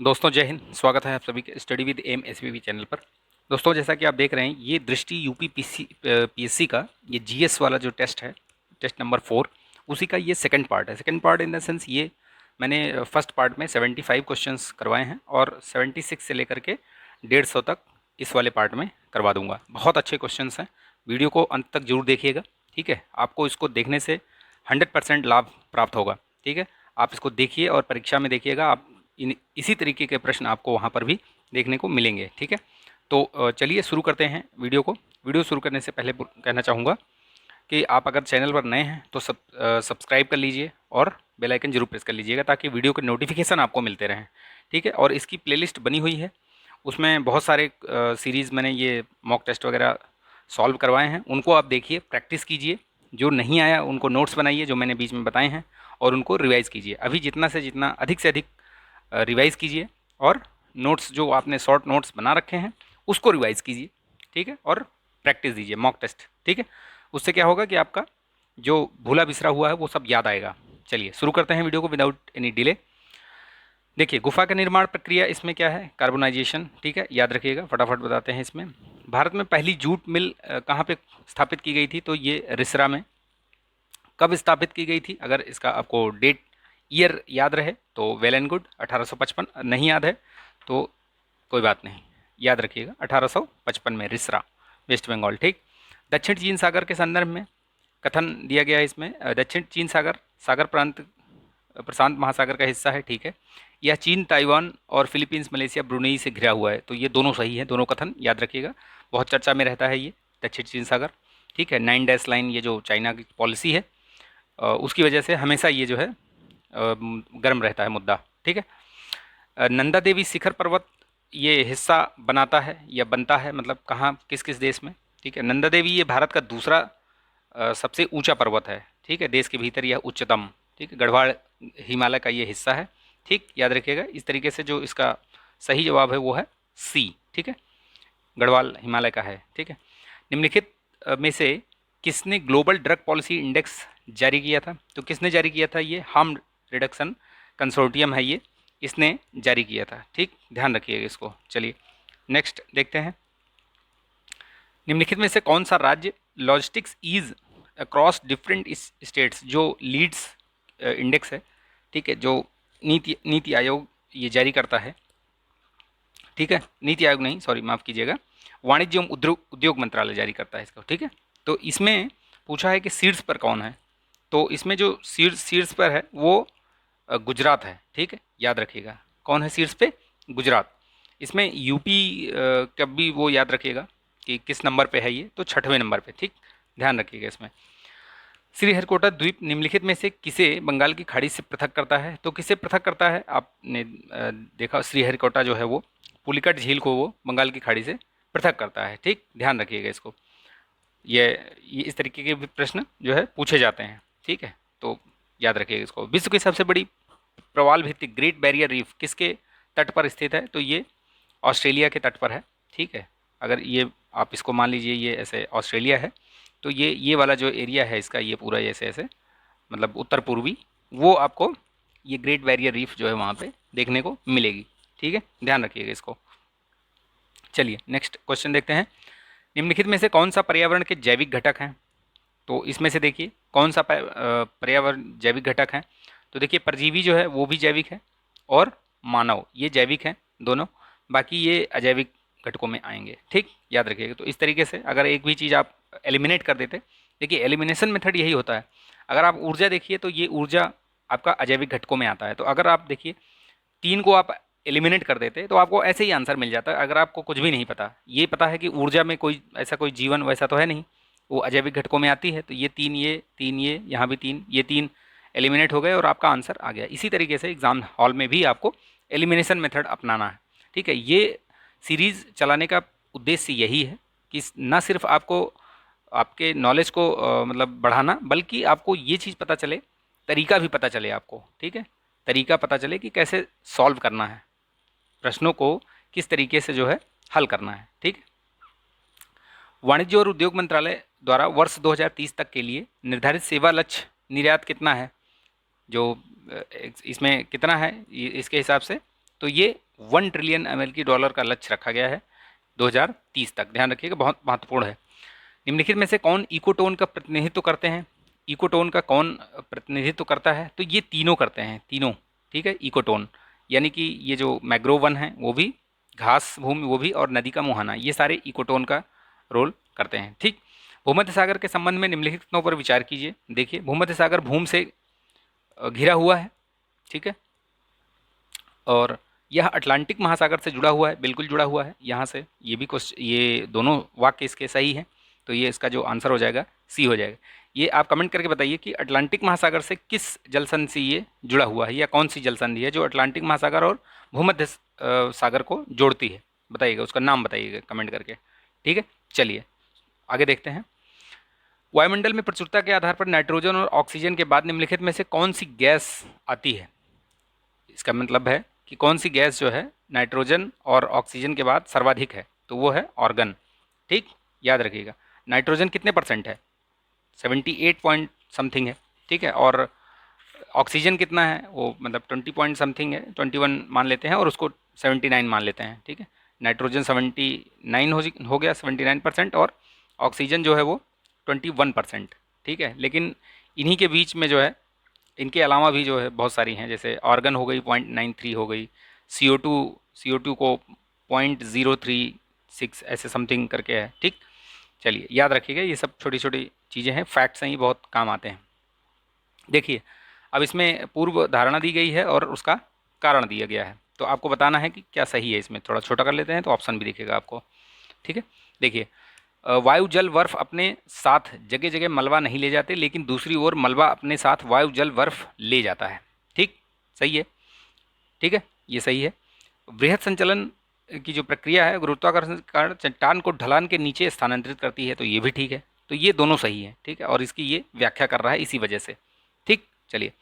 दोस्तों जय हिंद। स्वागत है आप सभी के study with M SVB channel पर। दोस्तों जैसा कि आप देख रहे हैं ये दृष्टि यूपी पीएससी का ये जीएस वाला जो टेस्ट है, टेस्ट नंबर 4, उसी का ये सेकंड पार्ट है। Second part in the sense ये मैंने फर्स्ट पार्ट में 75 क्वेश्चंस करवाए हैं और 76 से लेकर के 150 तक इस वाले पार्ट में करवा दूंगा। बहुत अच्छे क्वेश्चंस हैं, वीडियो को अंत तक जरूर देखिएगा। ठीक है, आपको इसको देखने से 100% लाभ प्राप्त होगा। ठीक है, आप इसको देखिए और परीक्षा में देखिएगा, आप इसी तरीके के प्रश्न आपको वहाँ पर भी देखने को मिलेंगे। ठीक है, तो चलिए शुरू करते हैं वीडियो को। वीडियो शुरू करने से पहले कहना चाहूँगा कि आप अगर चैनल पर नए हैं तो सब्सक्राइब कर लीजिए और बेल आइकन जरूर प्रेस कर लीजिएगा ताकि वीडियो के नोटिफिकेशन आपको मिलते रहें। ठीक है, और इसकी प्लेलिस्ट बनी हुई है, उसमें बहुत सारे सीरीज़ मैंने ये मॉक टेस्ट वगैरह सॉल्व करवाए हैं, उनको आप देखिए, प्रैक्टिस कीजिए। जो नहीं आया उनको नोट्स बनाइए जो मैंने बीच में बताए हैं और उनको रिवाइज़ कीजिए। अभी जितना से जितना अधिक से अधिक रिवाइज़ कीजिए और नोट्स जो आपने शॉर्ट नोट्स बना रखे हैं उसको रिवाइज़ कीजिए। ठीक है, और प्रैक्टिस दीजिए मॉक टेस्ट। ठीक है, उससे क्या होगा कि आपका जो भूला बिसरा हुआ है वो सब याद आएगा। चलिए शुरू करते हैं वीडियो को विदाउट एनी डिले। देखिए गुफा का निर्माण प्रक्रिया इसमें क्या है, कार्बोनाइजेशन। ठीक है, याद रखिएगा, फटाफट बताते हैं। इसमें भारत में पहली जूट मिल कहाँ पे स्थापित की गई थी, तो ये रिसरा में। कब स्थापित की गई थी, अगर इसका आपको डेट ईयर याद रहे तो वेल एंड गुड, 1855। नहीं याद है तो कोई बात नहीं, याद रखिएगा 1855 में रिसरा, वेस्ट बंगाल। ठीक, दक्षिण चीन सागर के संदर्भ में कथन दिया गया है इसमें। दक्षिण चीन सागर सागर प्रांत प्रशांत महासागर का हिस्सा है। ठीक है, यह चीन, ताइवान और फिलीपींस, मलेशिया, ब्रुनेई से घिरा हुआ है। तो ये दोनों सही है, दोनों कथन याद रखिएगा, बहुत चर्चा में रहता है ये दक्षिण चीन सागर। ठीक है, 9 डैश लाइन ये जो चाइना की पॉलिसी है उसकी वजह से हमेशा ये जो है गर्म रहता है मुद्दा। ठीक है, नंदा देवी शिखर पर्वत ये हिस्सा बनाता है या बनता है, मतलब कहाँ, किस किस देश में। ठीक है, नंदा देवी ये भारत का दूसरा सबसे ऊंचा पर्वत है। ठीक है, देश के भीतर यह उच्चतम, ठीक है, गढ़वाल हिमालय का ये हिस्सा है। ठीक, याद रखिएगा। इस तरीके से जो इसका सही जवाब है वो है सी। ठीक है, गढ़वाल हिमालय का है। ठीक है, निम्नलिखित में से किसने ग्लोबल ड्रग पॉलिसी इंडेक्स जारी किया था, तो किसने जारी किया था, ये हार्म रिडक्शन कंसोर्टियम है, ये इसने जारी किया था। ठीक, ध्यान रखिएगा इसको। चलिए नेक्स्ट देखते हैं। निम्नलिखित में से कौन सा राज्य logistics ease across different states, जो लीड्स इंडेक्स है, ठीक है, जो नीति आयोग ये जारी करता है। ठीक है, नीति आयोग नहीं, सॉरी माफ़ कीजिएगा, वाणिज्य एवं उद्योग मंत्रालय जारी करता है इसको। ठीक है, तो इसमें पूछा है कि शीर्ष पर कौन है, तो इसमें जो शीर्ष पर है वो गुजरात है। ठीक है, याद रखिएगा, कौन है शीर्ष पे, गुजरात। इसमें यूपी का भी वो याद रखिएगा कि किस नंबर पे है ये, तो 6वें नंबर पे। ठीक, ध्यान रखिएगा इसमें। श्रीहरिकोटा द्वीप निम्नलिखित में से किसे बंगाल की खाड़ी से पृथक करता है, तो किसे पृथक करता है, आपने देखा श्रीहरिकोटा जो है वो पुलिकट झील को वो बंगाल की खाड़ी से पृथक करता है। ठीक, ध्यान रखिएगा इसको, ये इस तरीके के भी प्रश्न जो है पूछे जाते हैं। ठीक है, तो याद रखिएगा इसको। विश्व की सबसे बड़ी प्रवाल भित्ति ग्रेट बैरियर रीफ किसके तट पर स्थित है, तो ये ऑस्ट्रेलिया के तट पर है। ठीक है, अगर ये आप इसको मान लीजिए ये ऐसे ऑस्ट्रेलिया है, तो ये वाला जो एरिया है इसका, ये पूरा ऐसे ऐसे मतलब उत्तर पूर्वी, वो आपको ये ग्रेट बैरियर रीफ जो है वहाँ पे देखने को मिलेगी। ठीक है, ध्यान रखिएगा इसको। चलिए नेक्स्ट क्वेश्चन देखते हैं। निम्नलिखित में से कौन सा पर्यावरण के जैविक घटक हैं, तो इसमें से देखिए कौन सा पर्यावरण जैविक घटक है, तो देखिए परजीवी जो है वो भी जैविक है और मानव ये जैविक है दोनों, बाकी ये अजैविक घटकों में आएंगे। ठीक, याद रखिएगा। तो इस तरीके से अगर एक भी चीज़ आप एलिमिनेट कर देते, देखिए एलिमिनेशन मेथड यही होता है। अगर आप ऊर्जा देखिए तो ये ऊर्जा आपका अजैविक घटकों में आता है, तो अगर आप देखिए 3 को आप एलिमिनेट कर देते तो आपको ऐसे ही आंसर मिल जाता है। अगर आपको कुछ भी नहीं पता, ये पता है कि ऊर्जा में कोई ऐसा कोई जीवन वैसा तो है नहीं, वो अजैविक घटकों में आती है, तो ये तीन ये यहाँ भी 3, ये 3 एलिमिनेट हो गए और आपका आंसर आ गया। इसी तरीके से एग्जाम हॉल में भी आपको एलिमिनेशन मेथड अपनाना है। ठीक है, ये सीरीज़ चलाने का उद्देश्य यही है कि न सिर्फ आपको आपके नॉलेज को मतलब बढ़ाना, बल्कि आपको ये चीज़ पता चले, तरीका भी पता चले आपको। ठीक है, तरीका पता चले कि कैसे सॉल्व करना है, प्रश्नों को किस तरीके से जो है हल करना है। ठीक है, वाणिज्य और उद्योग मंत्रालय द्वारा वर्ष 2030 तक के लिए निर्धारित सेवा लक्ष्य निर्यात कितना है, जो इसमें कितना है इसके हिसाब से, तो ये 1 ट्रिलियन अमेरिकी डॉलर का लक्ष्य रखा गया है 2030 तक। ध्यान रखिएगा, बहुत महत्वपूर्ण है। निम्नलिखित में से कौन इकोटोन का प्रतिनिधित्व करते हैं? इकोटोन का कौन प्रतिनिधित्व करता है? तो ये तीनों करते हैं, तीनों। ठीक है, इकोटोन यानी कि ये जो मैंग्रोव वन है वो भी, घास भूमि वो भी, और नदी का मुहाना, ये सारे इकोटोन का रोल करते हैं। ठीक। भूमध्य सागर के संबंध में निम्नलिखितों पर विचार कीजिए। देखिए, भूमध्य सागर भूमि से घिरा हुआ है। ठीक है, और यह अटलांटिक महासागर से जुड़ा हुआ है, बिल्कुल जुड़ा हुआ है यहाँ से। ये भी क्वेश्चन, ये दोनों वाक्य इसके सही हैं, तो ये इसका जो आंसर हो जाएगा सी हो जाएगा। ये आप कमेंट करके बताइए कि अटलांटिक महासागर से किस जलसंधि से ये जुड़ा हुआ है, या कौन सी जलसंधि है जो अटलांटिक महासागर और भूमध्य सागर को जोड़ती है। बताइएगा, उसका नाम बताइएगा कमेंट करके। ठीक है, चलिए आगे देखते हैं। वायुमंडल में प्रचुरता के आधार पर नाइट्रोजन और ऑक्सीजन के बाद निम्नलिखित में से कौन सी गैस आती है? इसका मतलब है कि कौन सी गैस जो है नाइट्रोजन और ऑक्सीजन के बाद सर्वाधिक है, तो वो है ऑर्गन। ठीक, याद रखिएगा। नाइट्रोजन कितने परसेंट है? 78 पॉइंट समथिंग है। ठीक है, और ऑक्सीजन कितना है? वो मतलब 20 पॉइंट समथिंग है, 21 मान लेते हैं, और उसको 79 मान लेते हैं। ठीक है, नाइट्रोजन 79 हो गया, 79%, और ऑक्सीजन जो है वो 21%। ठीक है, लेकिन इन्हीं के बीच में जो है, इनके अलावा भी जो है बहुत सारी हैं, जैसे ऑर्गन हो गई 0.93 हो गई, CO2 को 0.036 ऐसे समथिंग करके है। ठीक, चलिए याद रखिएगा, ये सब छोटी छोटी चीज़ें हैं, फैक्ट्स हैं, ये बहुत काम आते हैं। देखिए, अब इसमें पूर्व धारणा दी गई है और उसका कारण दिया गया है, तो आपको बताना है कि क्या सही है। इसमें थोड़ा छोटा कर लेते हैं तो ऑप्शन भी दिखेगा आपको। ठीक है, देखिए, वायु जल बर्फ अपने साथ जगह जगह मलबा नहीं ले जाते, लेकिन दूसरी ओर मलबा अपने साथ वायु जल बर्फ ले जाता है। ठीक, सही है। ठीक है, ये सही है। बृहद संचलन की जो प्रक्रिया है गुरुत्वाकर्षण के कारण चट्टान को ढलान के नीचे स्थानांतरित करती है, तो ये भी ठीक है। तो ये दोनों सही है। ठीक है, और इसकी ये व्याख्या कर रहा है इसी वजह से। ठीक, चलिए,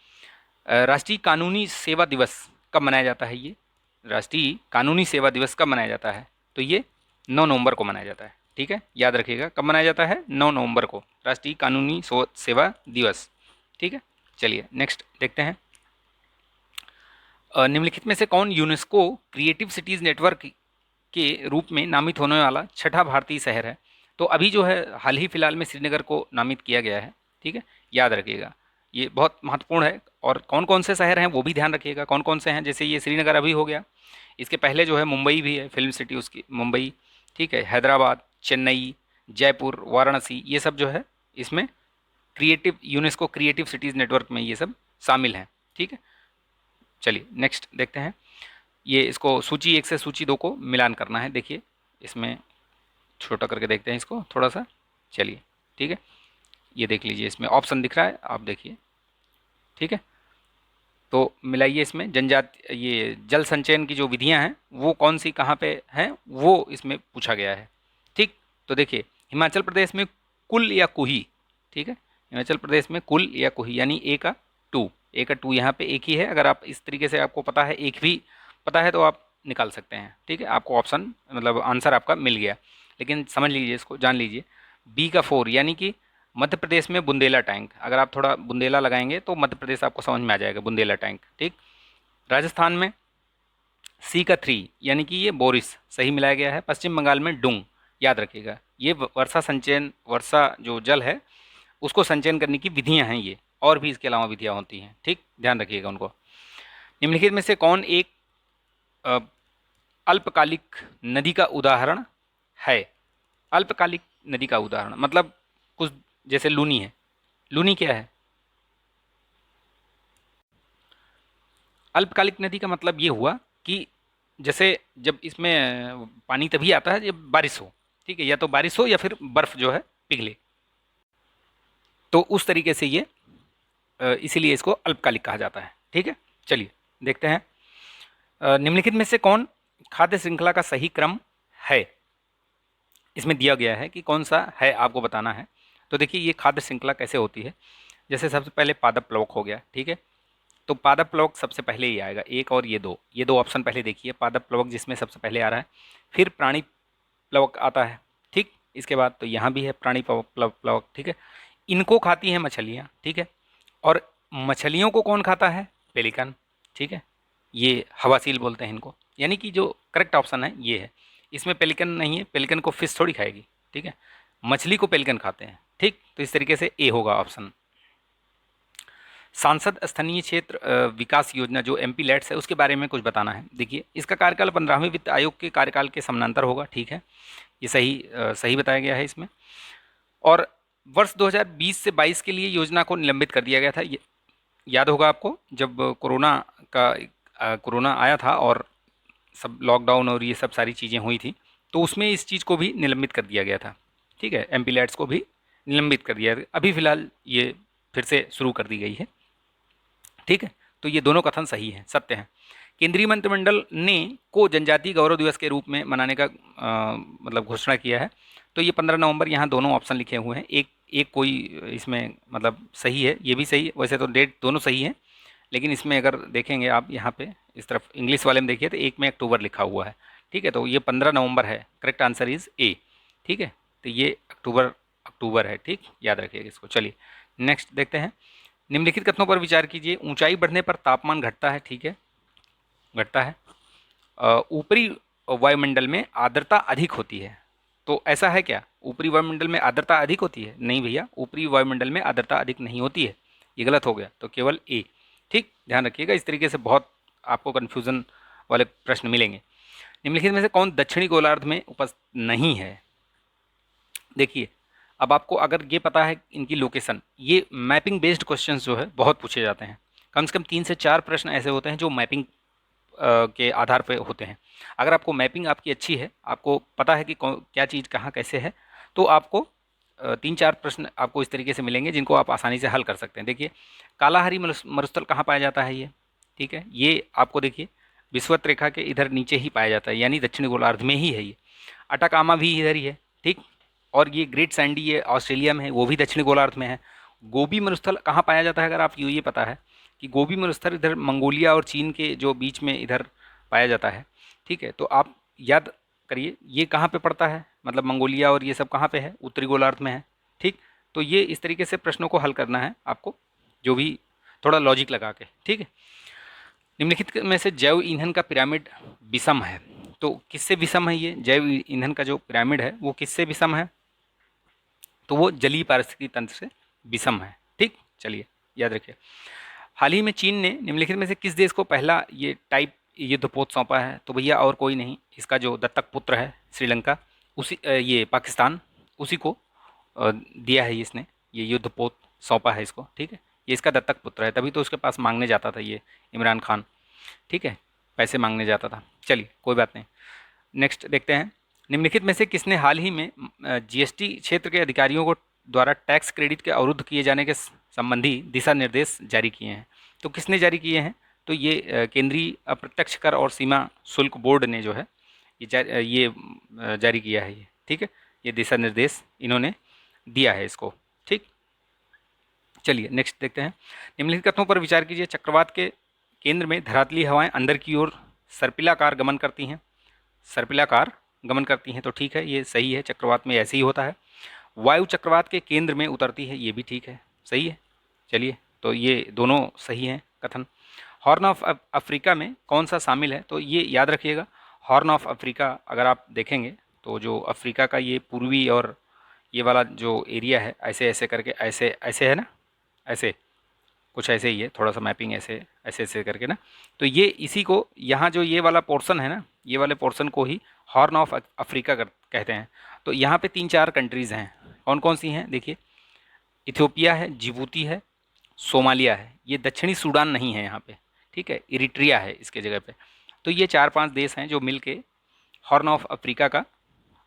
राष्ट्रीय कानूनी सेवा दिवस कब मनाया जाता है? ये राष्ट्रीय कानूनी सेवा दिवस कब मनाया जाता है? तो ये 9 नवंबर को मनाया जाता है। ठीक है, याद रखिएगा, कब मनाया जाता है? 9 नवंबर को, राष्ट्रीय कानूनी सेवा दिवस। ठीक है, चलिए नेक्स्ट देखते हैं। निम्नलिखित में से कौन यूनेस्को क्रिएटिव सिटीज़ नेटवर्क के रूप में नामित होने वाला छठा भारतीय शहर है? तो अभी जो है हाल ही फिलहाल में श्रीनगर को नामित किया गया है। ठीक है, याद रखिएगा, ये बहुत महत्वपूर्ण है। और कौन कौन से शहर हैं वो भी ध्यान रखिएगा, कौन कौन से हैं। जैसे ये श्रीनगर अभी हो गया, इसके पहले जो है मुंबई भी है, फिल्म सिटी उसकी मुंबई। ठीक है, हैदराबाद, चेन्नई, जयपुर, वाराणसी, ये सब जो है इसमें creative, UNESCO creative cities network में ये सब शामिल हैं। ठीक है, चलिए नेक्स्ट देखते हैं। ये इसको सूची 1 से सूची 2 को मिलान करना है। देखिए, इसमें छोटा करके देखते हैं इसको थोड़ा सा। चलिए, ठीक है, ये देख लीजिए, इसमें ऑप्शन दिख रहा है, आप देखिए। ठीक है, तो मिलाइए इसमें। जनजाति, ये जल संचयन की जो विधियां हैं वो कौन सी कहाँ पे हैं, वो इसमें पूछा गया है। ठीक, तो देखिए, हिमाचल प्रदेश में कुल या कुही। ठीक है, हिमाचल प्रदेश में कुल या कुही, यानी ए का टू यहाँ पे एक ही है। अगर आप इस तरीके से, आपको पता है, एक भी पता है, तो आप निकाल सकते हैं। ठीक है, आपको ऑप्शन मतलब आंसर आपका मिल गया। लेकिन समझ लीजिए, इसको जान लीजिए, बी का 4 यानी कि मध्य प्रदेश में बुंदेला टैंक। अगर आप थोड़ा बुंदेला लगाएंगे तो मध्य प्रदेश आपको समझ में आ जाएगा, बुंदेला टैंक। ठीक, राजस्थान में सी का 3 यानी कि ये बोरिस, सही मिलाया गया है। पश्चिम बंगाल में डुंग, याद रखिएगा, ये वर्षा संचयन, वर्षा जो जल है उसको संचयन करने की विधियां हैं ये, और भी इसके अलावा विधियां होती हैं। ठीक, ध्यान रखिएगा उनको। निम्नलिखित में से कौन एक अ, अल्पकालिक नदी का उदाहरण है? अल्पकालिक नदी का उदाहरण मतलब कुछ, जैसे लूनी है। लूनी क्या है? अल्पकालिक नदी का मतलब ये हुआ कि जैसे जब इसमें पानी तभी आता है जब बारिश हो। ठीक है, या तो बारिश हो या फिर बर्फ जो है पिघले, तो उस तरीके से ये, इसीलिए इसको अल्पकालिक कहा जाता है। ठीक है, चलिए देखते हैं। निम्नलिखित में से कौन खाद्य श्रृंखला का सही क्रम है? इसमें दिया गया है कि कौन सा है, आपको बताना है। तो देखिए, ये खाद्य श्रृंखला कैसे होती है। जैसे सबसे पहले पादप प्लवक हो गया। ठीक है, तो पादप प्लवक सबसे पहले ही आएगा, एक और ये दो ऑप्शन पहले देखिए। पादप प्लवक जिसमें सबसे पहले आ रहा है, फिर प्राणी प्लवक आता है। ठीक, इसके बाद तो यहाँ भी है प्राणी प्लवक। ठीक है, इनको खाती हैं मछलियाँ। ठीक है, और मछलियों को कौन खाता है? पेलिकन। ठीक है, ये हवासील बोलते हैं इनको, यानी कि जो करेक्ट ऑप्शन है ये है। इसमें पेलिकन नहीं है, पेलिकन को फिश थोड़ी खाएगी, ठीक है, मछली को पेलिकन खाते हैं, ठीक। तो इस तरीके से ए होगा ऑप्शन। सांसद स्थानीय क्षेत्र विकास योजना जो एमपी लैट्स है उसके बारे में कुछ बताना है। देखिए इसका कार्यकाल 15वें वित्त आयोग के कार्यकाल के समानांतर होगा, ठीक है, ये सही बताया गया है इसमें। और वर्ष 2020 से 22 के लिए योजना को निलंबित कर दिया गया था। ये याद होगा आपको, जब कोरोना आया था और सब लॉकडाउन और ये सब सारी चीज़ें हुई थी, तो उसमें इस चीज़ को भी निलंबित कर दिया गया था, ठीक है, एमपी लैट्स को भी निलंबित कर दिया। अभी फ़िलहाल ये फिर से शुरू कर दी गई है, ठीक है। तो ये दोनों कथन सही हैं, सत्य हैं। केंद्रीय मंत्रिमंडल ने को जनजातीय गौरव दिवस के रूप में मनाने का मतलब घोषणा किया है। तो ये 15 नवंबर, यहाँ दोनों ऑप्शन लिखे हुए हैं, एक एक कोई इसमें मतलब सही है, ये भी सही है। वैसे तो डेट दोनों सही है, लेकिन इसमें अगर देखेंगे आप यहाँ पे इस तरफ इंग्लिश वाले में देखिए तो 1 में अक्टूबर लिखा हुआ है, ठीक है। तो ये 15 नवंबर है, करेक्ट आंसर इज़ ए, ठीक है। तो ये अक्टूबर है, ठीक, याद रखिएगा इसको। चलिए नेक्स्ट देखते हैं। निम्नलिखित कथनों पर विचार कीजिए। ऊंचाई बढ़ने पर तापमान घटता है, ठीक है, घटता है। ऊपरी वायुमंडल में आर्द्रता अधिक होती है, तो ऐसा है क्या? ऊपरी वायुमंडल में आर्द्रता अधिक होती है? नहीं भैया, ऊपरी वायुमंडल में आर्द्रता अधिक नहीं होती है, ये गलत हो गया, तो केवल ए, ठीक, ध्यान रखिएगा। इस तरीके से बहुत आपको कन्फ्यूज़न वाले प्रश्न मिलेंगे। निम्नलिखित में से कौन दक्षिणी गोलार्ध में उपस्थित नहीं है? देखिए अब आपको अगर ये पता है इनकी लोकेशन, ये मैपिंग बेस्ड क्वेश्चंस जो है बहुत पूछे जाते हैं। कम से कम 3 से 4 प्रश्न ऐसे होते हैं जो मैपिंग के आधार पर होते हैं। अगर आपको मैपिंग आपकी अच्छी है, आपको पता है कि क्या चीज़ कहाँ कैसे है, तो आपको 3-4 प्रश्न आपको इस तरीके से मिलेंगे जिनको आप आसानी से हल कर सकते हैं। देखिए कालाहारी मरुस्थल कहाँ पाया जाता है? ये ठीक है, ये आपको देखिए विषुवत रेखा के इधर नीचे ही पाया जाता है, यानी दक्षिणी गोलार्ध में ही है ये। अटाकामा भी इधर ही है, ठीक। और ये ग्रेट सैंडी ये ऑस्ट्रेलिया में है, वो भी दक्षिणी गोलार्ध में है। गोबी मरुस्थल कहाँ पाया जाता है? अगर आप ये पता है कि गोबी मरुस्थल इधर मंगोलिया और चीन के जो बीच में इधर पाया जाता है, ठीक है, तो आप याद करिए ये कहाँ पे पड़ता है, मतलब मंगोलिया और ये सब कहाँ पे है? उत्तरी गोलार्ध में है, ठीक। तो ये इस तरीके से प्रश्नों को हल करना है आपको, जो भी थोड़ा लॉजिक लगा के, ठीक है। निम्नलिखित में से जैव ईंधन का पिरामिड विषम है, तो किससे विषम है? ये जैव ईंधन का जो पिरामिड है वो किससे विषम है? तो वो जलीय पारिस्थितिकी तंत्र से विषम है, ठीक। चलिए याद रखिए। हाल ही में चीन ने निम्नलिखित में से किस देश को पहला ये टाइप युद्धपोत सौंपा है? तो भैया और कोई नहीं, इसका जो दत्तक पुत्र है श्रीलंका, उसी ये पाकिस्तान, उसी को दिया है इसने, ये युद्धपोत सौंपा है इसको, ठीक है। ये इसका दत्तक पुत्र है, तभी तो उसके पास मांगने जाता था ये इमरान खान, ठीक है, पैसे मांगने जाता था। चलिए कोई बात नहीं, नेक्स्ट देखते हैं। निम्नलिखित में से किसने हाल ही में जीएसटी क्षेत्र के अधिकारियों को द्वारा टैक्स क्रेडिट के अवरुद्ध किए जाने के संबंधी दिशा निर्देश जारी किए हैं? तो किसने जारी किए हैं? तो ये केंद्रीय अप्रत्यक्ष कर और सीमा शुल्क बोर्ड ने जो है ये जारी किया है, ये ठीक है, ये दिशा निर्देश इन्होंने दिया है इसको, ठीक। चलिए नेक्स्ट देखते हैं। निम्नलिखित कथनों पर विचार कीजिए। चक्रवात के केंद्र में धरातली हवाएं अंदर की ओर सर्पिलाकार गमन करती हैं, सर्पिलाकार गमन करती हैं, तो ठीक है, ये सही है, चक्रवात में ऐसे ही होता है। वायु चक्रवात के केंद्र में उतरती है, ये भी ठीक है, सही है। चलिए तो ये दोनों सही हैं कथन। हॉर्न ऑफ अफ्रीका में कौन सा शामिल है? तो ये याद रखिएगा, हॉर्न ऑफ अफ्रीका अगर आप देखेंगे तो जो अफ्रीका का ये पूर्वी और ये वाला जो एरिया है, ऐसे ऐसे करके ऐसे ऐसे है ना, ऐसे कुछ ऐसे ही है, थोड़ा सा मैपिंग ऐसे ऐसे ऐसे करके ना, तो ये इसी को यहाँ जो ये वाला पोर्शन है ना, ये वाले पोर्शन को ही हॉर्न ऑफ अफ्रीका कहते हैं। तो यहाँ पे 3-4 कंट्रीज़ हैं, कौन कौन सी हैं देखिए, इथियोपिया है, जिबूती है, सोमालिया है, ये दक्षिणी सूडान नहीं है यहाँ पे, ठीक है, इरिट्रिया है इसके जगह पे। तो ये 4-5 देश हैं जो मिल के हॉर्न ऑफ अफ्रीका का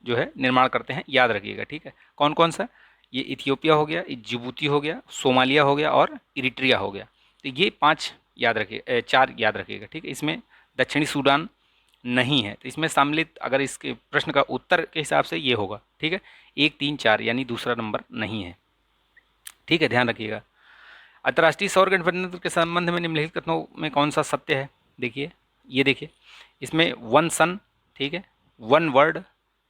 जो है निर्माण करते हैं, याद रखिएगा, ठीक है। कौन कौन सा? ये इथियोपिया हो गया, जिबूती हो गया, सोमालिया हो गया और इरिट्रिया हो गया। तो ये 5 याद रखिए, 4 याद रखिएगा, ठीक है। इसमें दक्षिणी सूडान नहीं है, तो इसमें सम्मिलित अगर इसके प्रश्न का उत्तर के हिसाब से ये होगा, ठीक है, 1, 3, 4 यानी दूसरा नंबर नहीं है, ठीक है, ध्यान रखिएगा। अंतर्राष्ट्रीय सौर गठबंधन के संबंध में निम्नलिखित कथनों में कौन सा सत्य है? देखिए ये देखिए, इसमें वन सन, ठीक है, वन वर्ड,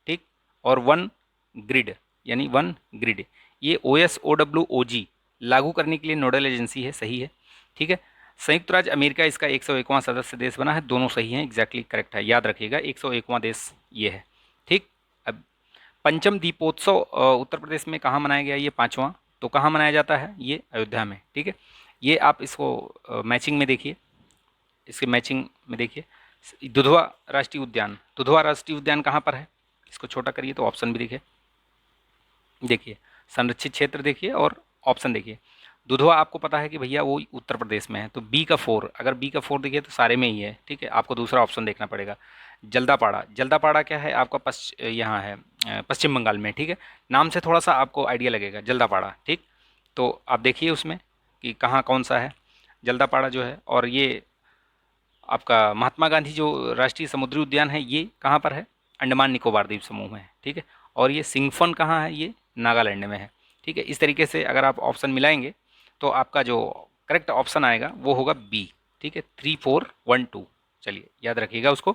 ठीक, और वन ग्रिड यानी वन ग्रिड, ये OSOWOG लागू करने के लिए नोडल एजेंसी है, सही है, ठीक है। संयुक्त राज्य अमेरिका इसका 101वां सदस्य देश बना है। दोनों सही हैं, एग्जैक्टली करेक्ट है, याद रखिएगा 101वां देश ये है। ठीक। अब पंचम दीपोत्सव उत्तर प्रदेश में कहाँ मनाया गया? ये पांचवा। तो कहाँ मनाया जाता है? ये अयोध्या में। ठीक है, ये आप इसको मैचिंग में देखिए, इसके मैचिंग में देखिए। दुधवा राष्ट्रीय उद्यान, दुधवा राष्ट्रीय उद्यान कहाँ पर है? इसको छोटा करिए तो ऑप्शन भी दिखे, देखिए संरक्षित क्षेत्र देखिए और ऑप्शन देखिए। दुधवा आपको पता है कि भैया वो उत्तर प्रदेश में है, तो बी का 4, अगर बी का 4 देखिए तो सारे में ही है। ठीक है, आपको दूसरा ऑप्शन देखना पड़ेगा। जल्दापाड़ा, जल्दापाड़ा क्या है? आपका यहाँ है पश्चिम बंगाल में। ठीक है, नाम से थोड़ा सा आपको आइडिया लगेगा जल्दापाड़ा। ठीक, तो आप देखिए उसमें कि कहाँ कौन सा है जल्दापाड़ा जो है। और ये आपका महात्मा गांधी जो राष्ट्रीय समुद्री उद्यान है ये कहाँ पर है? अंडमान निकोबार द्वीप समूह में है। ठीक है, और ये सिंगफन कहाँ है? ये नागालैंड में है। ठीक है, इस तरीके से अगर आप ऑप्शन मिलाएंगे तो आपका जो करेक्ट ऑप्शन आएगा वो होगा बी। ठीक है, 3412, चलिए याद रखिएगा उसको,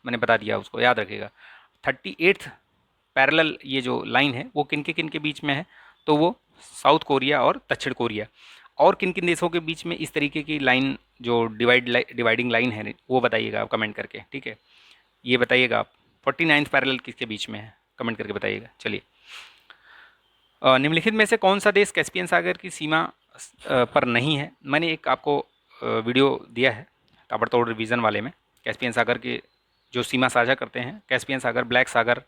मैंने बता दिया उसको, याद रखिएगा। 38th पैरेलल ये जो लाइन है वो किन के बीच में है? तो वो साउथ कोरिया और दक्षिण कोरिया। और किन किन देशों के बीच में इस तरीके की लाइन जो डिवाइडिंग लाइन है वो बताइएगा आप कमेंट करके। ठीक है, ये बताइएगा आप 49th पैरेलल किसके बीच में है, कमेंट करके बताइएगा। चलिए, निम्नलिखित में से कौन सा देश कैस्पियन सागर की सीमा पर नहीं है? मैंने एक आपको वीडियो दिया है ताबड़तोड़ रिवीजन वाले में, कैस्पियन सागर के जो सीमा साझा करते हैं, कैस्पियन सागर, ब्लैक सागर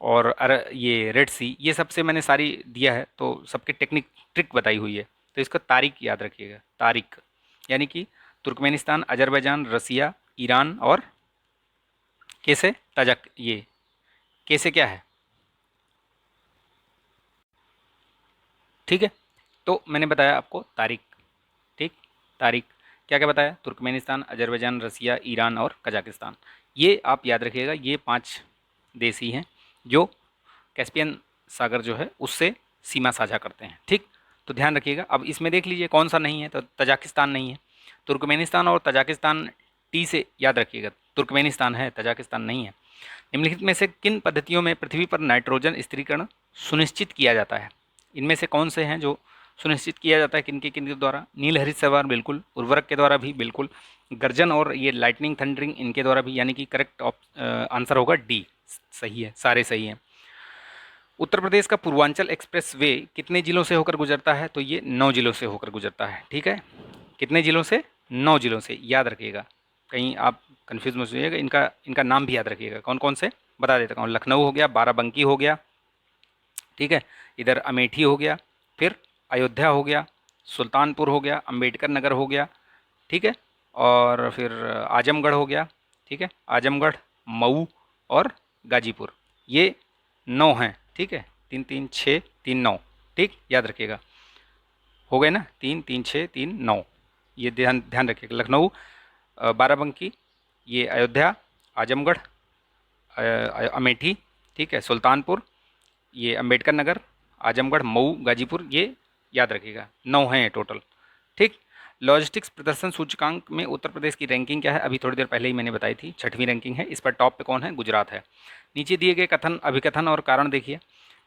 और ये रेड सी, ये सबसे मैंने सारी दिया है, तो सबके ट्रिक बताई हुई है। तो इसका तारीख याद रखिएगा, तारीख यानी कि तुर्कमेनिस्तान, अजरबैजान, रसिया, ईरान और कैसे तजक, ये कैसे क्या है? ठीक है, तो मैंने बताया आपको तारीख। ठीक, तारीख क्या क्या बताया? तुर्कमेनिस्तान, अजरबैजान, रसिया, ईरान और कजाकिस्तान। ये आप याद रखिएगा, ये 5 देश ही हैं जो कैस्पियन सागर जो है उससे सीमा साझा करते हैं। ठीक, तो ध्यान रखिएगा। अब इसमें देख लीजिए कौन सा नहीं है, तो तजाकिस्तान नहीं है। तुर्कमेनिस्तान और तजाकिस्तान टी से याद रखिएगा, तुर्कमेनिस्तान है, तजाकिस्तान नहीं है। निम्नलिखित में से किन पद्धतियों में पृथ्वी पर नाइट्रोजन स्थिरीकरण सुनिश्चित किया जाता है? इनमें से कौन से हैं जो सुनिश्चित किया जाता है? किन के द्वारा? नील हरित सवार बिल्कुल, उर्वरक के द्वारा भी बिल्कुल, गर्जन और ये लाइटनिंग थंडरिंग इनके द्वारा भी, यानी कि करेक्ट आंसर होगा डी, सही है, सारे सही हैं। उत्तर प्रदेश का पूर्वांचल एक्सप्रेस वे कितने जिलों से होकर गुजरता है? तो ये 9 जिलों से होकर गुजरता है। ठीक है, कितने जिलों से? 9 जिलों से, याद रखिएगा, कहीं आप कन्फ्यूज मत होइएगा। इनका नाम भी याद रखिएगा, कौन कौन से बता देता हूँ। लखनऊ हो गया, बाराबंकी हो गया, ठीक है, इधर अमेठी हो गया, फिर अयोध्या हो गया, सुल्तानपुर हो गया, अंबेडकर नगर हो गया, ठीक है, और फिर आजमगढ़ हो गया। ठीक है, आजमगढ़, मऊ और गाजीपुर, ये 9 हैं। ठीक है, 3 3 6 3 9, ठीक, याद रखिएगा, हो गए ना? 3 3 6 3 9, ये ध्यान ध्यान रखिएगा। लखनऊ, बाराबंकी, ये अयोध्या, आजमगढ़, अमेठी, ठीक है, सुल्तानपुर, ये अंबेडकर नगर, आजमगढ़, मऊ, गाजीपुर, ये याद रखिएगा, 9 हैं टोटल। ठीक, लॉजिस्टिक्स प्रदर्शन सूचकांक में उत्तर प्रदेश की रैंकिंग क्या है? अभी थोड़ी देर पहले ही मैंने बताई थी, 6वीं रैंकिंग है। इस पर टॉप पे कौन है? गुजरात है। नीचे दिए गए कथन, अभिकथन और कारण देखिए।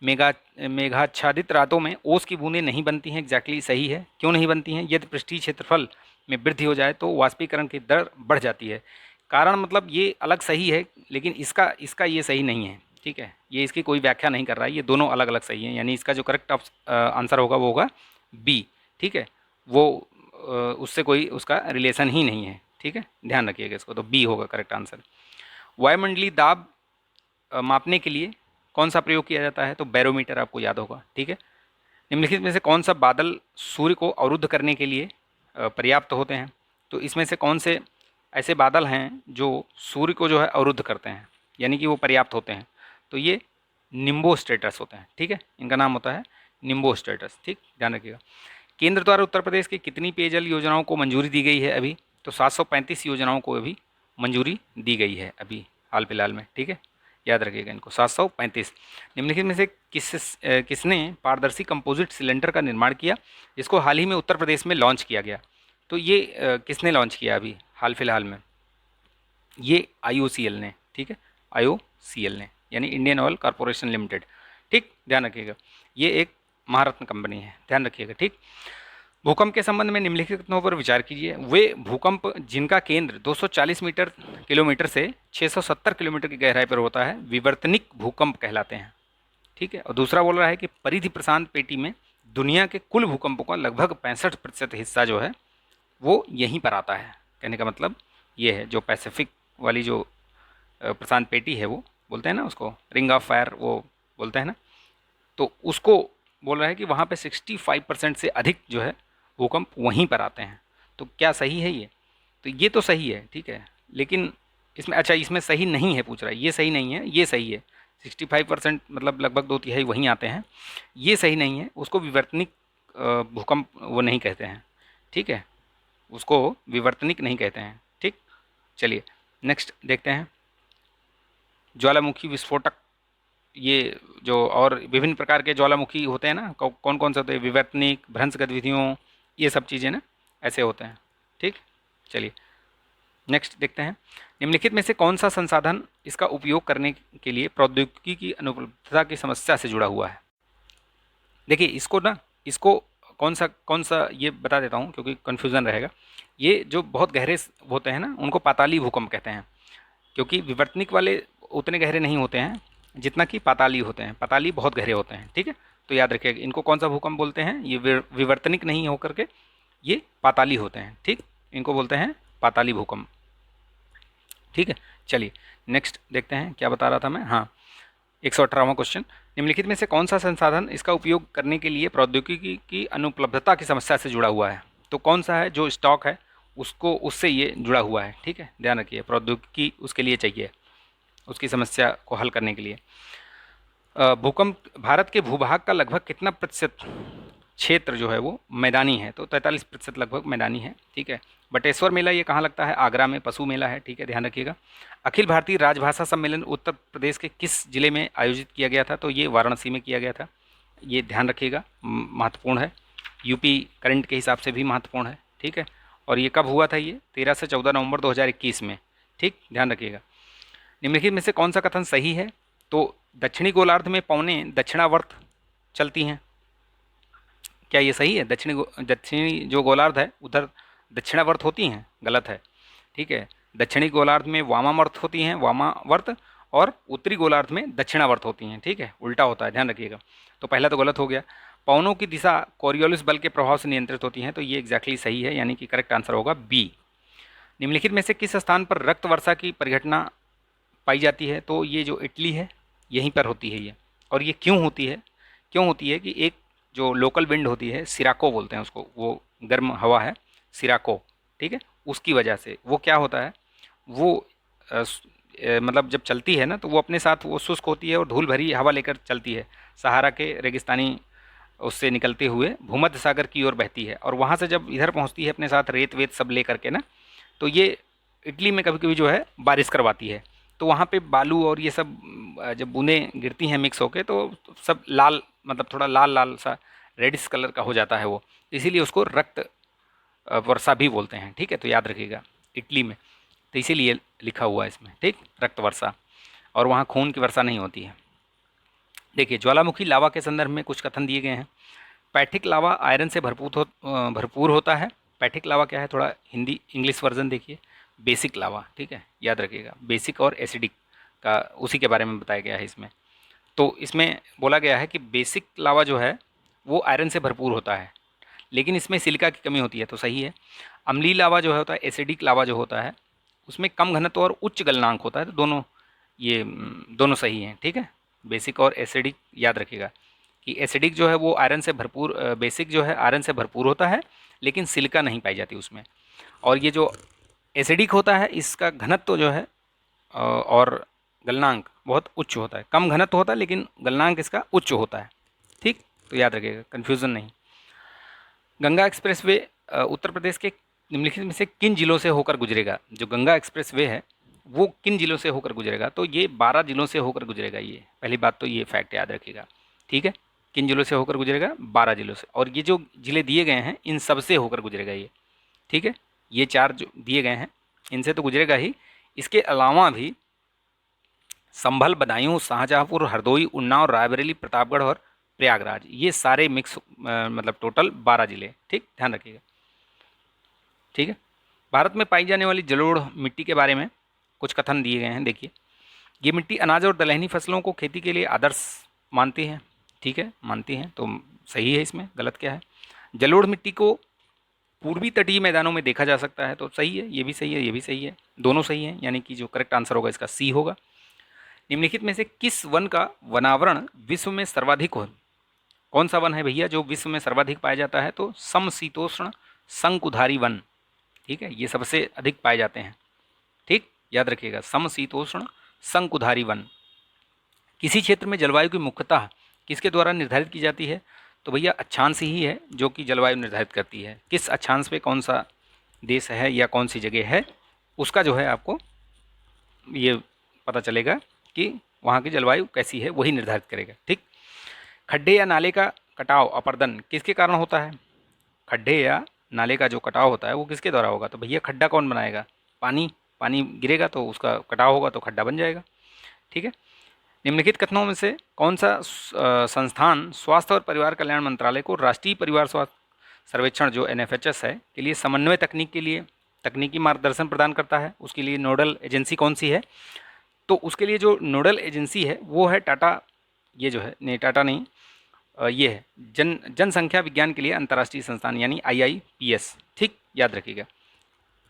मेघाच्छादित रातों में ओस की बूंदें नहीं बनती हैं, एग्जैक्टली सही है। क्यों नहीं बनती हैं? यदि पृष्ठीय क्षेत्रफल में वृद्धि हो जाए तो वाष्पीकरण की दर बढ़ जाती है। कारण मतलब ये अलग सही है, लेकिन इसका इसका ये सही नहीं है। ठीक है, ये इसकी कोई व्याख्या नहीं कर रहा है, ये दोनों अलग अलग सही हैं, यानी इसका जो करेक्ट आंसर होगा वो होगा बी। ठीक है, वो उससे कोई उसका रिलेशन ही नहीं है। ठीक है, ध्यान रखिएगा इसको, तो बी होगा करेक्ट आंसर। वायुमंडलीय दाब मापने के लिए कौन सा प्रयोग किया जाता है? तो बैरोमीटर, आपको याद होगा। ठीक है, निम्नलिखित में से कौन सा बादल सूर्य को अवरुद्ध करने के लिए पर्याप्त होते हैं? तो इसमें से कौन से ऐसे बादल हैं जो सूर्य को जो है अवरुद्ध करते हैं, यानी कि वो पर्याप्त होते हैं? तो ये निम्बो स्टेटस होते हैं। ठीक है, इनका नाम होता है निम्बो स्टेटस। ठीक, ध्यान रखिएगा। केंद्र द्वारा उत्तर प्रदेश की कितनी पेयजल योजनाओं को मंजूरी दी गई है अभी? तो 735 योजनाओं को अभी मंजूरी दी गई है अभी हाल फिलहाल में। ठीक है, याद रखिएगा इनको, 735। निम्नलिखित में से किसने पारदर्शी कंपोजिट सिलेंडर का निर्माण किया, जिसको हाल ही में उत्तर प्रदेश में लॉन्च किया गया? तो ये किसने लॉन्च किया अभी हाल फिलहाल में? ये IOCL ने। ठीक है, IOCL ने, यानी इंडियन ऑयल कॉरपोरेशन लिमिटेड। ठीक, ध्यान रखिएगा, ये एक महारत्न कंपनी है, ध्यान रखिएगा। ठीक, भूकंप के संबंध में निम्नलिखित कथनों पर विचार कीजिए। वे भूकंप जिनका केंद्र 240 मीटर किलोमीटर से 670 किलोमीटर की गहराई पर होता है विवर्तनिक भूकंप कहलाते हैं। ठीक है। और दूसरा बोल रहा है कि परिधि प्रशांत पेटी में दुनिया के कुल भूकंपों का लगभग 65% हिस्सा जो है वो यहीं पर आता है। कहने का मतलब ये है, जो पैसिफिक वाली जो प्रशांत पेटी है वो बोलते हैं ना, उसको रिंग ऑफ फायर वो बोलते हैं ना, तो उसको बोल रहा है कि वहाँ पे 65% से अधिक जो है भूकंप वहीं पर आते हैं। तो क्या सही है ये? तो ये तो सही है, ठीक है, लेकिन इसमें अच्छा इसमें सही नहीं है पूछ रहा है, ये सही नहीं है, ये सही है। 65% मतलब लगभग 2/3 वहीं आते हैं, ये सही नहीं है। उसको विवर्तनिक भूकंप वो नहीं कहते हैं, ठीक है, उसको विवर्तनिक नहीं कहते हैं। ठीक, चलिए नेक्स्ट देखते हैं। ज्वालामुखी विस्फोटक, ये जो और विभिन्न प्रकार के ज्वालामुखी होते हैं ना, कौन कौन से होते हैं, विवर्तनिक, भ्रंश गतिविधियों, ये सब चीज़ें ना ऐसे होते हैं। ठीक, चलिए नेक्स्ट देखते हैं। निम्नलिखित में से कौन सा संसाधन इसका उपयोग करने के लिए प्रौद्योगिकी की अनुपलब्धता की समस्या से जुड़ा हुआ है? देखिए इसको ना, इसको कौन सा ये बता देता हूँ क्योंकि कन्फ्यूज़न रहेगा। ये जो बहुत गहरे होते हैं ना उनको पाताली भूकंप कहते हैं, क्योंकि विवर्तनिक वाले उतने गहरे नहीं होते हैं जितना कि पाताली होते हैं। पाताली बहुत गहरे होते हैं, ठीक है। तो याद रखिएगा इनको कौन सा भूकंप बोलते हैं, ये विवर्तनिक नहीं होकर के ये पाताली होते हैं। ठीक, इनको बोलते हैं पाताली भूकंप। ठीक है, चलिए नेक्स्ट देखते हैं क्या बता रहा था मैं। हाँ, 118वां क्वेश्चन। निम्नलिखित में से कौन सा संसाधन इसका उपयोग करने के लिए प्रौद्योगिकी की अनुपलब्धता की समस्या से जुड़ा हुआ है? तो कौन सा है जो स्टॉक है उसको, उससे ये जुड़ा हुआ है। ठीक है, ध्यान रखिए प्रौद्योगिकी उसके लिए चाहिए, उसकी समस्या को हल करने के लिए। भूकंप भारत के भूभाग का लगभग कितना प्रतिशत क्षेत्र जो है वो मैदानी है? तो 43% लगभग मैदानी है। ठीक है। बटेश्वर मेला ये कहाँ लगता है? आगरा में पशु मेला है। ठीक है, ध्यान रखिएगा। अखिल भारतीय राजभाषा सम्मेलन उत्तर प्रदेश के किस जिले में आयोजित किया गया था? तो ये वाराणसी में किया गया था। ये ध्यान रखिएगा, महत्वपूर्ण है, यूपी करंट के हिसाब से भी महत्वपूर्ण है। ठीक है, और ये कब हुआ था? ये 13 से 14 नवंबर 2021 में। ठीक, ध्यान रखिएगा। निम्नलिखित में से कौन सा कथन सही है? तो दक्षिणी गोलार्ध में पवनें दक्षिणावर्त चलती हैं। क्या ये सही है? दक्षिणी जो गोलार्ध है उधर दक्षिणावर्त होती हैं? गलत है। ठीक है, दक्षिणी गोलार्ध में वामावर्त होती हैं, वामावर्त, और उत्तरी गोलार्ध में दक्षिणावर्त होती हैं। ठीक है, उल्टा होता है, ध्यान रखिएगा। तो पहला तो गलत हो गया। पवनों की दिशा कोरियोलिस बल के प्रभाव से नियंत्रित होती हैं, तो ये एग्जैक्टली सही है, यानी कि करेक्ट आंसर होगा बी। निम्नलिखित में से किस स्थान पर रक्त वर्षा की परिघटना पाई जाती है? तो ये जो इटली है यहीं पर होती है ये। और ये क्यों होती है? क्यों होती है कि एक जो लोकल विंड होती है, सिराको बोलते हैं उसको, वो गर्म हवा है सिराको, ठीक है, उसकी वजह से वो क्या होता है, वो मतलब जब चलती है ना तो वो अपने साथ वो शुष्क होती है और धूल भरी हवा लेकर चलती है, सहारा के रेगिस्तानी उससे निकलते हुए भूमध्य सागर की ओर बहती है, और वहाँ से जब इधर पहुँचती है अपने साथ रेत वेत सब ले करके ना, तो ये इटली में कभी कभी जो है बारिश करवाती है। तो वहाँ पे बालू और ये सब जब बूंदें गिरती हैं मिक्स होके तो सब लाल, मतलब थोड़ा लाल लाल सा रेडिश कलर का हो जाता है वो, इसीलिए उसको रक्त वर्षा भी बोलते हैं। ठीक है, तो याद रखिएगा इटली में, तो इसीलिए लिखा हुआ है इसमें, ठीक, रक्त वर्षा, और वहाँ खून की वर्षा नहीं होती है। देखिए ज्वालामुखी लावा के संदर्भ में कुछ कथन दिए गए हैं। पैठिक लावा आयरन से भरपूर होता है। पैठिक लावा क्या है, थोड़ा हिंदी इंग्लिश वर्जन देखिए। बेसिक लावा, ठीक है, याद रखिएगा, बेसिक और एसिडिक का उसी के बारे में बताया गया है इसमें। तो इसमें बोला गया है कि बेसिक लावा जो है वो आयरन से भरपूर होता है, लेकिन इसमें सिलिका की कमी होती है, तो सही है। अम्लीय लावा जो है होता है, एसिडिक लावा जो होता है उसमें कम घनत्व और उच्च गलनांक होता है, तो दोनों ये दोनों सही हैं। ठीक है, बेसिक और एसिडिक याद रखिएगा कि एसिडिक जो है वो आयरन से भरपूर, बेसिक जो है आयरन से भरपूर होता है लेकिन सिलिका नहीं पाई जाती उसमें, और ये जो एसिडिक होता है इसका घनत्व जो है और गलनांक बहुत उच्च होता है। कम घनत्व होता है लेकिन गलनांक इसका उच्च होता है। ठीक, तो याद रखिएगा, कन्फ्यूज़न नहीं। गंगा एक्सप्रेसवे उत्तर प्रदेश के निम्नलिखित में से किन जिलों से होकर गुजरेगा? जो गंगा एक्सप्रेसवे है वो किन जिलों से होकर गुजरेगा? तो ये 12 जिलों से होकर गुजरेगा। ये पहली बात तो ये फैक्ट याद रखिएगा। ठीक है, किन जिलों से होकर गुजरेगा? 12 जिलों से, और ये जो जिले दिए गए हैं इन सब से होकर गुजरेगा ये। ठीक है, ये 4 जो दिए गए हैं इनसे तो गुजरेगा ही, इसके अलावा भी संभल, बदायूं, शाहजहाँपुर, हरदोई, उन्नाव, रायबरेली, प्रतापगढ़ और प्रयागराज, ये सारे मिक्स मतलब टोटल 12 जिले। ठीक, ध्यान रखिएगा। ठीक है, भारत में पाई जाने वाली जलोढ़ मिट्टी के बारे में कुछ कथन दिए गए हैं। देखिए, ये मिट्टी अनाज और दलहनी फसलों को खेती के लिए आदर्श मानती है। ठीक है, मानती हैं तो सही है, इसमें गलत क्या है। जलोढ़ मिट्टी को पूर्वी तटीय मैदानों में देखा जा सकता है, तो सही है, ये भी सही है, ये भी सही है, दोनों सही है, यानी कि जो करेक्ट आंसर होगा इसका सी होगा। निम्नलिखित में से किस वन का वनावरण विश्व में सर्वाधिक हो? कौन सा वन है भैया जो विश्व में सर्वाधिक पाया जाता है? तो समशीतोष्ण शंकुधारी वन। ठीक है, ये सबसे अधिक पाए जाते हैं। ठीक, याद रखिएगा, समशीतोष्ण शंकुधारी वन। किसी क्षेत्र में जलवायु की मुख्यतः किसके द्वारा निर्धारित की जाती है? तो भैया अक्षांश ही है जो कि जलवायु निर्धारित करती है। किस अक्षांश पे कौन सा देश है या कौन सी जगह है, उसका जो है आपको ये पता चलेगा कि वहाँ की जलवायु कैसी है, वही निर्धारित करेगा। ठीक, खड्डे या नाले का कटाव अपर्दन किसके कारण होता है? खड्डे या नाले का जो कटाव होता है वो किसके द्वारा होगा? तो भैया खड्डा कौन बनाएगा? पानी, पानी गिरेगा तो उसका कटाव होगा तो खड्डा बन जाएगा। ठीक है, निम्नलिखित कथनों में से कौन सा संस्थान स्वास्थ्य और परिवार कल्याण मंत्रालय को राष्ट्रीय परिवार स्वास्थ्य सर्वेक्षण जो NFHS है के लिए समन्वय तकनीक के लिए तकनीकी मार्गदर्शन प्रदान करता है? उसके लिए नोडल एजेंसी कौन सी है? तो उसके लिए जो नोडल एजेंसी है वो है टाटा, ये जो है नहीं, टाटा नहीं, ये है जनसंख्या विज्ञान के लिए अंतर्राष्ट्रीय संस्थान यानी IIPS। ठीक, याद रखिएगा।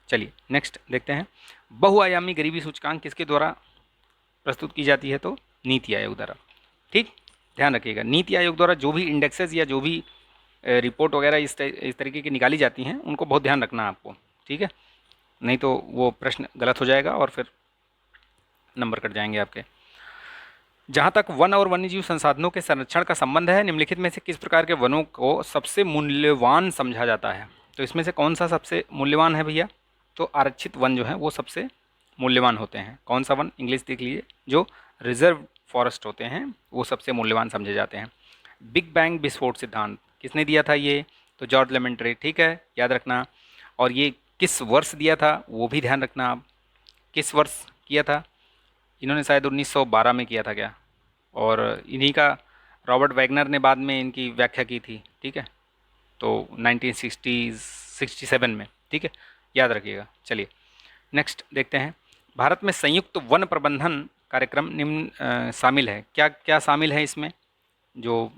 चलिए नेक्स्ट देखते हैं, बहुआयामी गरीबी सूचकांक किसके द्वारा प्रस्तुत की जाती है? तो नीति आयोग द्वारा। ठीक, ध्यान रखिएगा, नीति आयोग द्वारा जो भी इंडेक्सेस या जो भी रिपोर्ट वगैरह इस तरीके की निकाली जाती हैं उनको बहुत ध्यान रखना है आपको। ठीक है, नहीं तो वो प्रश्न गलत हो जाएगा और फिर नंबर कट जाएंगे आपके। जहाँ तक वन और वन्यजीव संसाधनों के संरक्षण का संबंध है, निम्नलिखित में से किस प्रकार के वनों को सबसे मूल्यवान समझा जाता है? तो इसमें से कौन सा सबसे मूल्यवान है भैया? तो आरक्षित वन जो है वो सबसे मूल्यवान होते हैं। कौन सा वन? इंग्लिश देख लीजिए, जो रिजर्व फॉरेस्ट होते हैं वो सबसे मूल्यवान समझे जाते हैं। बिग बैंग विस्फोट सिद्धांत किसने दिया था? ये तो जॉर्ज लेमेंट्रे। ठीक है, याद रखना। और ये किस वर्ष दिया था वो भी ध्यान रखना आप, किस वर्ष किया था? इन्होंने शायद 1912 में किया था क्या, और इन्हीं का रॉबर्ट वैगनर ने बाद में इनकी व्याख्या की थी। ठीक है, तो 1967 में। ठीक है, याद रखिएगा। चलिए नेक्स्ट देखते हैं, भारत में संयुक्त वन प्रबंधन कार्यक्रम निम्न शामिल है। क्या क्या शामिल है इसमें? जो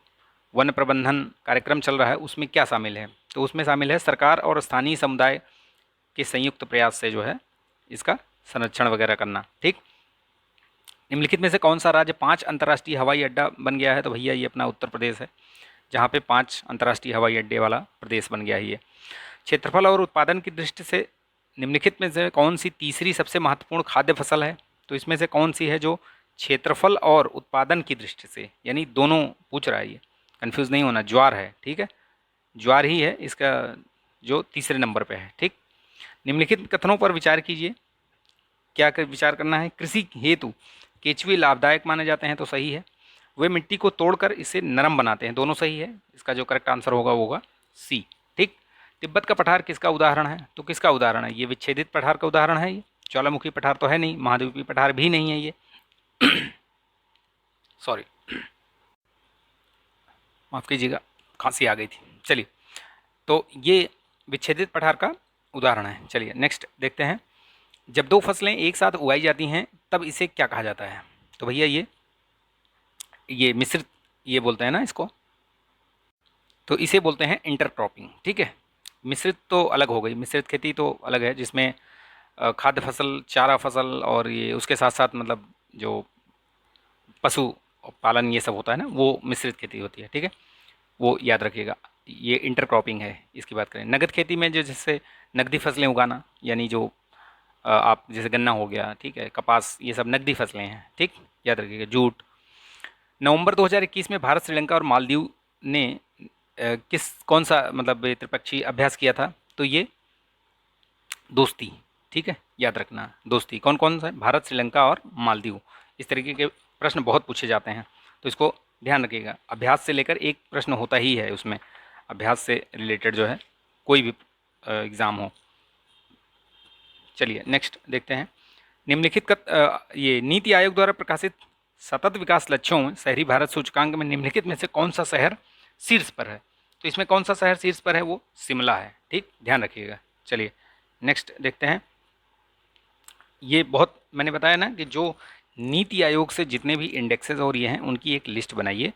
वन प्रबंधन कार्यक्रम चल रहा है उसमें क्या शामिल है? तो उसमें शामिल है सरकार और स्थानीय समुदाय के संयुक्त प्रयास से जो है इसका संरक्षण वगैरह करना। ठीक, निम्नलिखित में से कौन सा राज्य 5 अंतर्राष्ट्रीय हवाई अड्डा बन गया है? तो भैया ये अपना उत्तर प्रदेश है, जहाँ पे 5 अंतर्राष्ट्रीय हवाई अड्डे वाला प्रदेश बन गया है ये। क्षेत्रफल और उत्पादन की दृष्टि से निम्नलिखित में से कौन सी तीसरी सबसे महत्वपूर्ण खाद्य फसल है? तो इसमें से कौन सी है जो क्षेत्रफल और उत्पादन की दृष्टि से, यानी दोनों पूछ रहा है, ये कन्फ्यूज़ नहीं होना, ज्वार है। ठीक है, ज्वार ही है इसका जो तीसरे नंबर पे है। ठीक, निम्नलिखित कथनों पर विचार कीजिए। क्या कर विचार करना है? कृषि हेतु केचुए लाभदायक माने जाते हैं, तो सही है। वे मिट्टी को तोड़कर इसे नरम बनाते हैं, दोनों सही है। इसका जो करेक्ट आंसर होगा वो होगा सी। ठीक, तिब्बत का पठार किसका उदाहरण है? तो किसका उदाहरण है? ये विच्छेदित पठार का उदाहरण है। ये ज्वालामुखी पठार तो है नहीं, महाद्वीपीय पठार भी नहीं है ये सॉरी, माफ़ कीजिएगा, खांसी आ गई थी। चलिए, तो ये विच्छेदित पठार का उदाहरण है। चलिए नेक्स्ट देखते हैं, जब दो फसलें एक साथ उगाई जाती हैं तब इसे क्या कहा जाता है? तो भैया ये मिश्रित, ये बोलते हैं ना इसको, तो इसे बोलते हैं इंटरक्रॉपिंग। ठीक है, मिश्रित तो अलग हो गई, मिश्रित खेती तो अलग है जिसमें खाद्य फसल, चारा फसल और ये उसके साथ साथ मतलब जो पशु पालन ये सब होता है ना, वो मिश्रित खेती होती है। ठीक है, वो याद रखिएगा, ये इंटरक्रॉपिंग है। इसकी बात करें नगद खेती में, जो जैसे नगदी फसलें उगाना, यानी जो आप जैसे गन्ना हो गया, ठीक है, कपास, ये सब नगदी फसलें हैं। ठीक, याद रखिएगा। जूट। नवंबर 2021 में भारत, श्रीलंका और मालदीव ने कौन सा मतलब त्रिपक्षीय अभ्यास किया था? तो ये दोस्ती। ठीक है, याद रखना, दोस्ती। कौन कौन सा? भारत, श्रीलंका और मालदीव। इस तरीके के प्रश्न बहुत पूछे जाते हैं, तो इसको ध्यान रखिएगा। अभ्यास से लेकर एक प्रश्न होता ही है उसमें, अभ्यास से रिलेटेड जो है कोई भी एग्ज़ाम हो। चलिए नेक्स्ट देखते हैं, निम्नलिखित ये नीति आयोग द्वारा प्रकाशित सतत विकास लक्ष्यों में शहरी भारत सूचकांक में निम्नलिखित में से कौन सा शहर शीर्ष पर है? तो इसमें कौन सा शहर शीर्ष पर है? वो शिमला है। ठीक, ध्यान रखिएगा। चलिए नेक्स्ट देखते हैं। ये बहुत मैंने बताया ना कि जो नीति आयोग से जितने भी इंडेक्सेस और ये हैं उनकी एक लिस्ट बनाइए।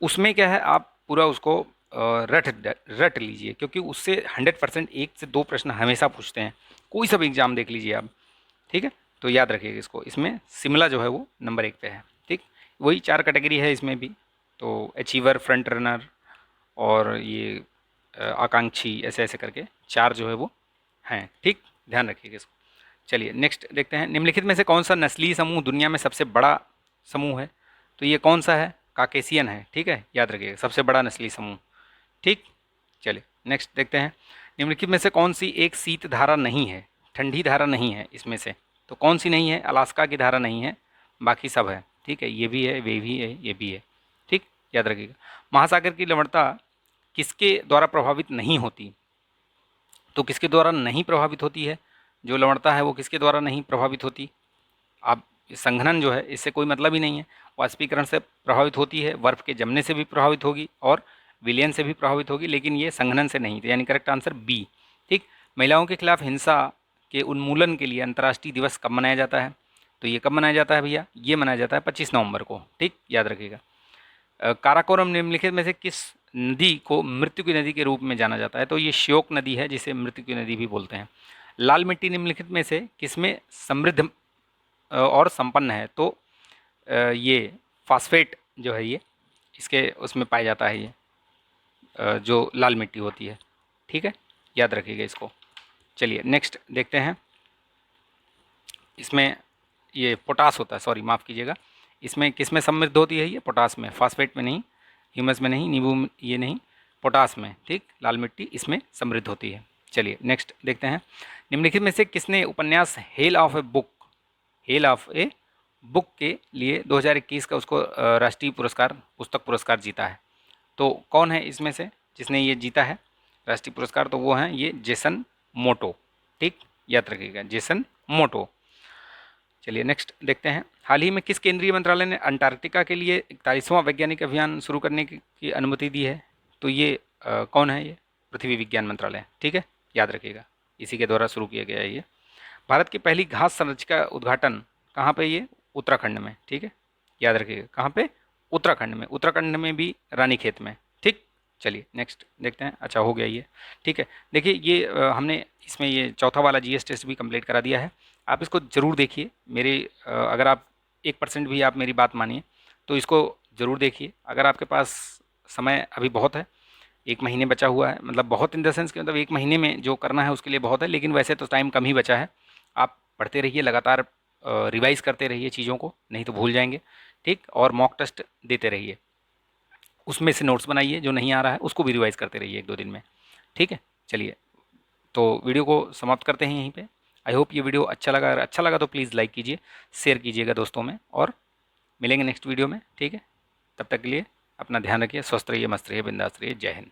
उसमें क्या है, आप पूरा उसको रट लीजिए, क्योंकि उससे 100% 1 से 2 प्रश्न हमेशा पूछते हैं, कोई सा भी एग्जाम देख लीजिए आप। ठीक है, तो याद रखिएगा इसको। इसमें शिमला जो है वो नंबर 1 पे है। ठीक, वही 4 कैटेगरी है इसमें भी, तो अचीवर, फ्रंट रनर और ये आकांक्षी, ऐसे ऐसे करके 4 जो है वो हैं। ठीक, ध्यान रखिएगा इसको। चलिए नेक्स्ट देखते हैं। निम्नलिखित में से कौन सा नस्लीय समूह दुनिया में सबसे बड़ा समूह है? तो ये कौन सा है? काकेशियन है। ठीक है, याद रखिएगा, सबसे बड़ा नस्लीय समूह। ठीक, चलिए नेक्स्ट देखते हैं। निम्नलिखित में से कौन सी एक शीत धारा नहीं है, ठंडी धारा नहीं है इसमें से? तो कौन सी नहीं है? अलास्का की धारा नहीं है, बाकी सब है। ठीक है, ये भी है, वे भी है, ये भी है। ठीक, याद रखिएगा। महासागर की लवणता किसके द्वारा प्रभावित नहीं होती? तो किसके द्वारा नहीं प्रभावित होती है? जो लवणता है वो किसके द्वारा नहीं प्रभावित होती? आप संघनन जो है इससे कोई मतलब ही नहीं है। वाष्पीकरण से प्रभावित होती है, बर्फ के जमने से भी प्रभावित होगी और विलयन से भी प्रभावित होगी, लेकिन ये संघनन से नहीं। तो यानी करेक्ट आंसर बी। ठीक, महिलाओं के खिलाफ हिंसा के उन्मूलन के लिए अंतर्राष्ट्रीय दिवस कब मनाया जाता है? तो ये कब मनाया जाता है भैया? ये मनाया जाता है 25 नवंबर को। ठीक, याद रखिएगा। काराकोरम निम्नलिखित में से किस नदी को मृत्यु की नदी के रूप में जाना जाता है? तो ये श्योक नदी है, जिसे मृत्यु की नदी भी बोलते हैं। लाल मिट्टी निम्नलिखित में से किसमें समृद्ध और संपन्न है? तो ये फास्फेट जो है ये इसके उसमें पाया जाता है, ये जो लाल मिट्टी होती है। ठीक है, याद रखिएगा इसको। चलिए नेक्स्ट देखते हैं। इसमें ये पोटास होता है, सॉरी माफ़ कीजिएगा, इसमें किस में समृद्ध होती है? ये पोटास में, फास्फेट में नहीं, ह्यूमस में नहीं, नींबू में ये नहीं, पोटास में। ठीक, लाल मिट्टी इसमें समृद्ध होती है। चलिए नेक्स्ट देखते हैं। निम्नलिखित में से किसने उपन्यास हेल ऑफ ए बुक के लिए 2021 का उसको राष्ट्रीय पुरस्कार, पुस्तक पुरस्कार जीता है? तो कौन है इसमें से जिसने ये जीता है राष्ट्रीय पुरस्कार? तो वो हैं ये जेसन मोटो। ठीक, याद रखिएगा, जेसन मोटो। चलिए नेक्स्ट देखते हैं। हाल ही में किस केंद्रीय मंत्रालय ने अंटार्कटिका के लिए 41वां वैज्ञानिक अभियान शुरू करने की अनुमति दी है? तो ये कौन है? ये पृथ्वी विज्ञान मंत्रालय। ठीक है, याद रखिएगा, इसी के द्वारा शुरू किया गया है ये। भारत की पहली घास संरचना का उद्घाटन कहाँ पे? ये उत्तराखंड में। ठीक है, याद रखिएगा, कहाँ पे? उत्तराखंड में। उत्तराखंड में भी रानीखेत में। ठीक, चलिए नेक्स्ट देखते हैं। अच्छा, हो गया ये। ठीक है, देखिए ये हमने इसमें ये चौथा वाला जीएस टेस्ट भी कंप्लीट करा दिया है। आप इसको ज़रूर देखिए। मेरे अगर आप 1% भी आप मेरी बात मानिए तो इसको ज़रूर देखिए। अगर आपके पास समय अभी बहुत है, 1 महीने बचा हुआ है, मतलब बहुत इन द सेंस कि मतलब 1 महीने में जो करना है उसके लिए बहुत है, लेकिन वैसे तो टाइम कम ही बचा है। आप पढ़ते रहिए, लगातार रिवाइज करते रहिए चीज़ों को, नहीं तो भूल जाएंगे। ठीक, और मॉक टेस्ट देते रहिए, उसमें से नोट्स बनाइए, जो नहीं आ रहा है उसको भी रिवाइज करते रहिए 1-2 दिन में। ठीक है, चलिए तो वीडियो को समाप्त करते हैं यहीं पे। आई होप ये वीडियो अच्छा लगा। अगर अच्छा लगा तो प्लीज़ लाइक कीजिए, शेयर कीजिएगा दोस्तों में, और मिलेंगे नेक्स्ट वीडियो में। ठीक है, तब तक के लिए अपना ध्यान रखिए, स्वस्थ रहिए, मस्त रहिए, बिंदास रहिए। जय हिंद।